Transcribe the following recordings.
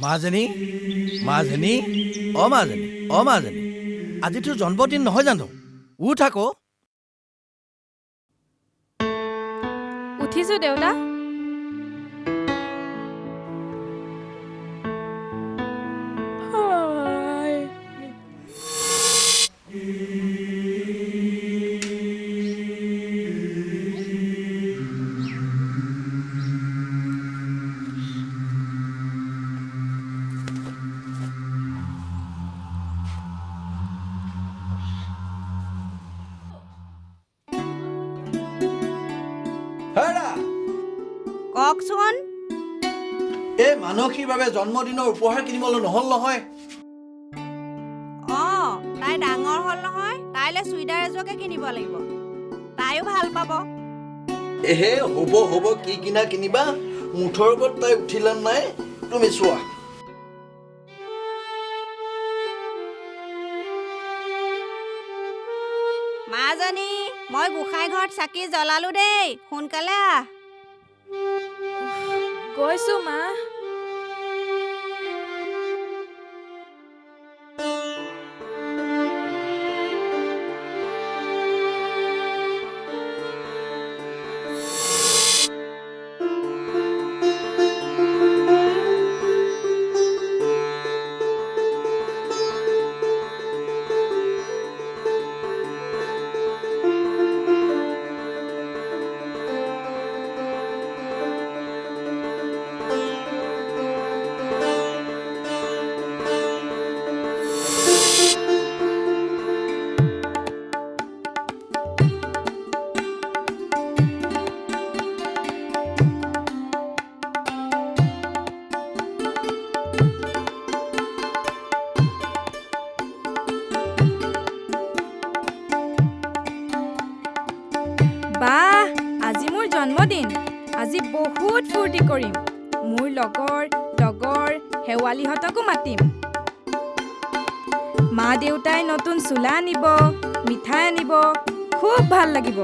মাজনী মাজনী মাজনী আজি তোৰ জন্মদিন নহয় জানো উঠ আকৌ উঠিছো দেউতা কওকচোন এই মানসীৰ বাবে জন্মদিনৰ উপহাৰ কিনিবলৈ নহল নহয় তাই ডাঙৰ হ'ল নহয় তাইলৈ চুইদাৰ এযোৰকে কিনিব লাগিব তাইও ভাল পাব এহে হ'ব কি কিনিবা মুঠৰ ওপৰত তাই উঠিলে নাই তুমি চোৱা মাজনী মই গোসাঁই ঘৰত চাকি জ্বলালো দেই সোনকালে আহ গৈছো মা বাহ আজি মোৰ জন্মদিন আজি বহুত ফূৰ্তি কৰিম মোৰ লগৰ শেৱালিহঁতকো মাতিম মা দেউতাই নতুন চোলা আনিব মিঠাই আনিব খুব ভাল লাগিব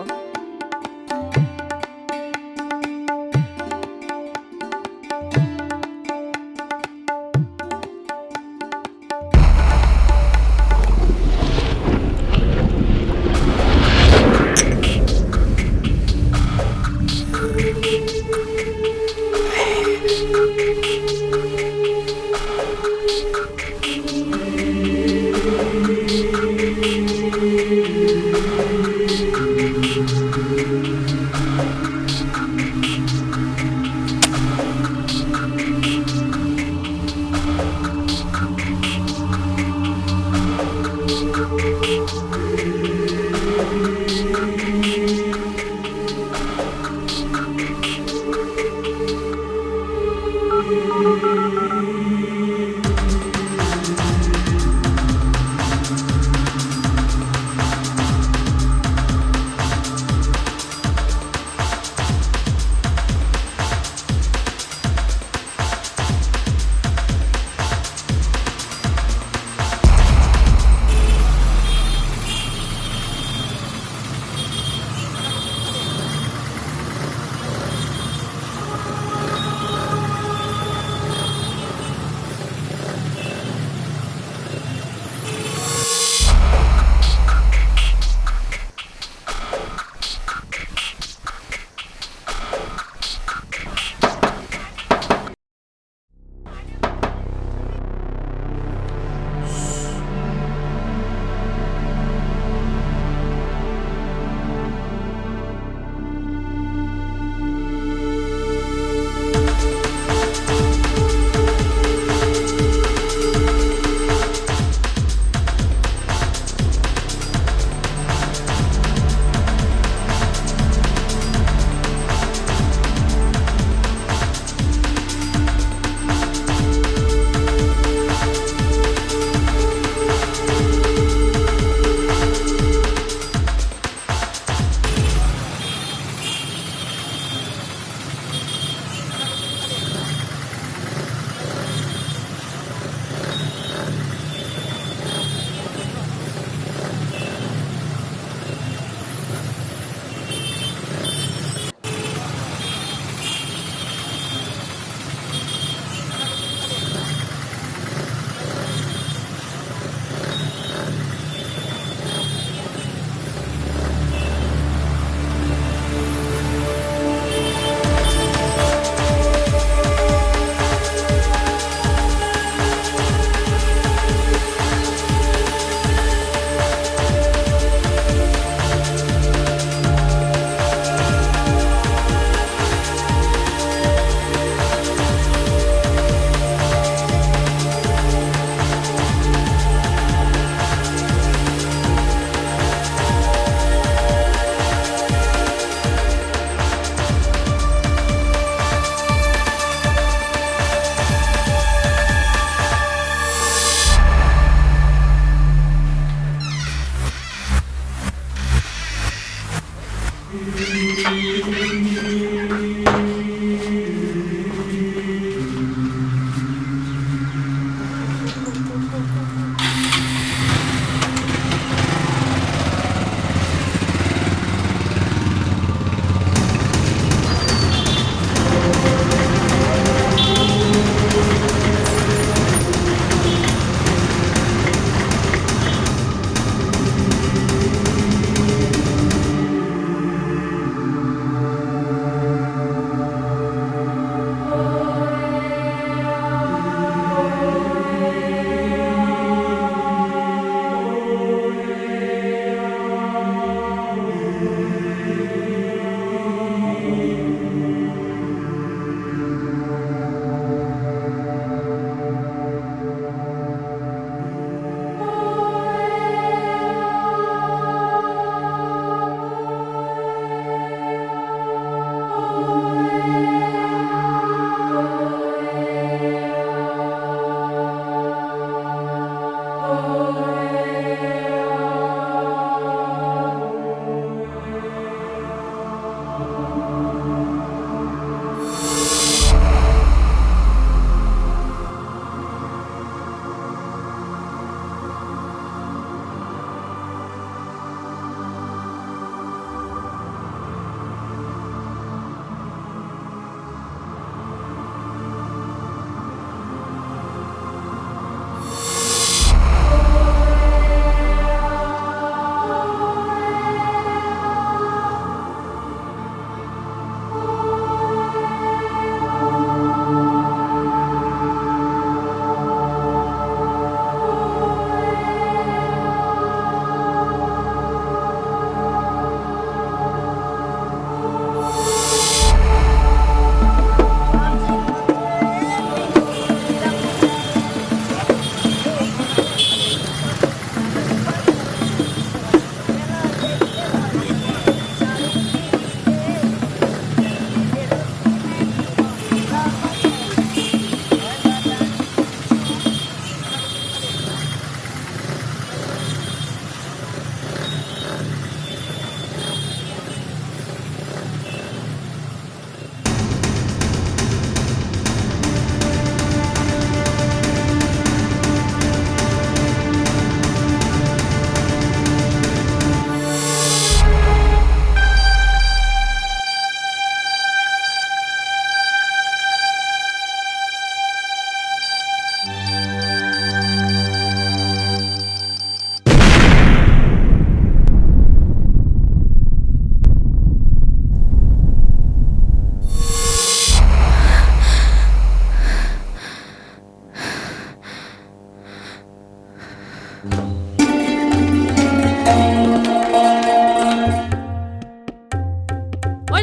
ঐ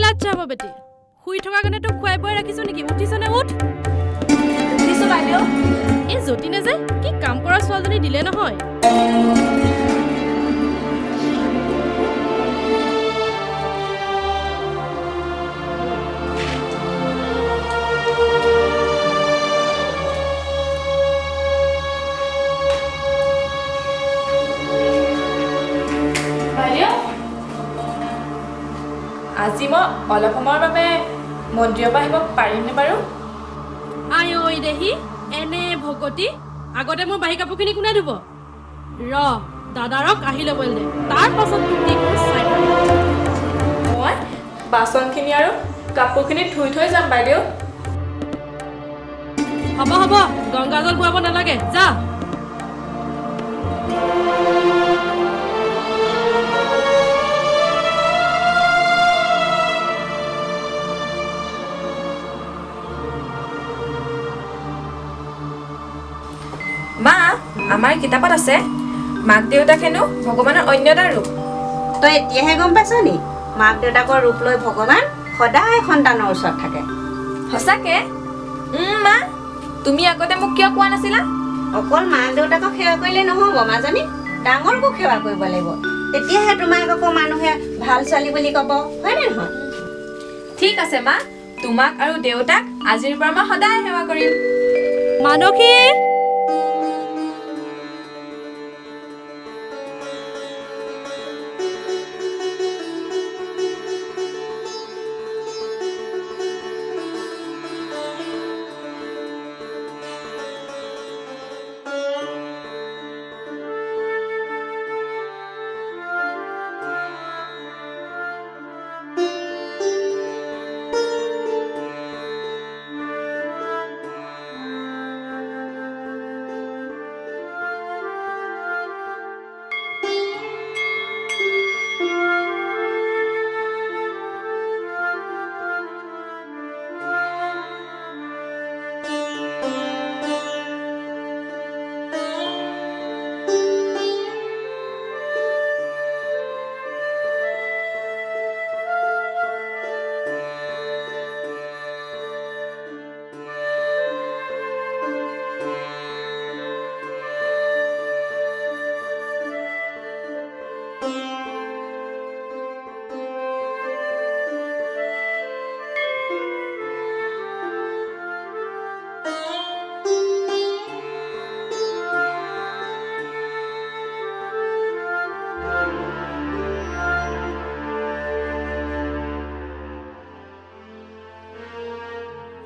লাচ্ছা হ'ব বেটি শুই থকা কাৰণে তোক খুৱাই বুৱাই ৰাখিছো নেকি উঠিছনে উঠ উঠিছোঁ বাইদেউ এই যতীনে যে কি কাম কৰা ছোৱালীজনী দিলে নহয় বাইদেউ আজি মই অলপ সময়ৰ বাবে মন্দিৰৰ পৰা আহিব পাৰিমনে বাৰু আই ঐ দেহি এনে ভকতি আগতে মোৰ বাহি কাপোৰখিনি কোনে ধুব দাদাৰক আহি ল'বলৈ দে তাৰ পাছত তোক কি কৰোঁ চাই থাক। মই বাচনখিনি আৰু কাপোৰখিনি ধুই থৈ যাম বাইদেউ হ'ব গংগাজল বোৱাব নালাগে যা মা আমাৰ কিতাপত আছে মাক দেউতাক হেনো ভগৱানৰ অন্য এটা ৰূপ তই এতিয়াহে গম পাইছ নি মাক দেউতাকৰ ৰূপ লৈ ভগৱান সদায় সন্তানৰ ওচৰত থাকে সঁচাকে মা তুমি আগতে মোক কিয় কোৱা নাছিলা অকল মাক দেউতাকক সেৱা কৰিলে নহ'ব মাজনী ডাঙৰকো সেৱা কৰিব লাগিব তেতিয়াহে তোমাক আকৌ মানুহে ভাল ছোৱালী বুলি ক'ব হয়নে নহয় ঠিক আছে মা তোমাক আৰু দেউতাক আজিৰ পৰা মই সদায় সেৱা কৰিম মানসী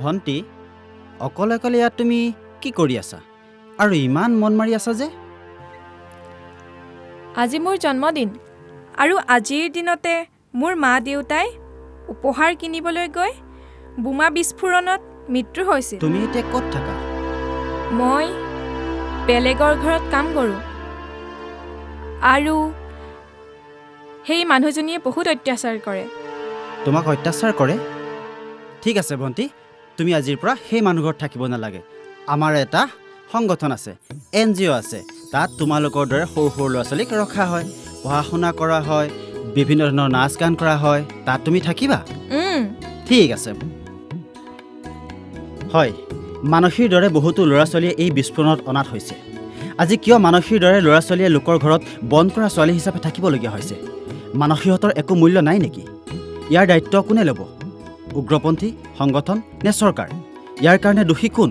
ভণ্টি অকলে অকলে ইয়াত তুমি কি কৰি আছা আৰু ইমান মন মাৰি আছা যে আজি মোৰ জন্মদিন আৰু আজিৰ দিনতে মোৰ মা দেউতাই উপহাৰ কিনিবলৈ গৈ বোমা বিস্ফোৰণত মৃত্যু হৈছিল তুমি এতিয়া ক'ত থাকা মই বেলেগৰ ঘৰত কাম কৰোঁ আৰু সেই মানুহজনীয়ে বহুত অত্যাচাৰ কৰে তোমাক অত্যাচাৰ কৰে ঠিক আছে ভণ্টি তুমি আজিৰ পৰা সেই মানুহ ঘৰত থাকিব নালাগে আমাৰ এটা সংগঠন আছে NGO আছে তাত তোমালোকৰ দৰে সৰু সৰু ল'ৰা ছোৱালীক ৰখা হয় পঢ়া শুনা কৰা হয় বিভিন্ন ধৰণৰ নাচ গান কৰা হয় তাত তুমি থাকিবা ঠিক আছে হয় মানসীৰ দৰে বহুতো ল'ৰা ছোৱালীয়ে এই বিস্ফোৰণত অনাথ হৈছে আজি কিয় মানসীৰ দৰে ল'ৰা ছোৱালীয়ে লোকৰ ঘৰত বন্ধ কৰা ছোৱালী হিচাপে থাকিবলগীয়া হৈছে মানসীহঁতৰ একো মূল্য নাই নেকি ইয়াৰ দায়িত্ব কোনে ল'ব উগ্ৰপন্থী সংগঠন নে চৰকাৰ ইয়াৰ কাৰণে দোষী কোন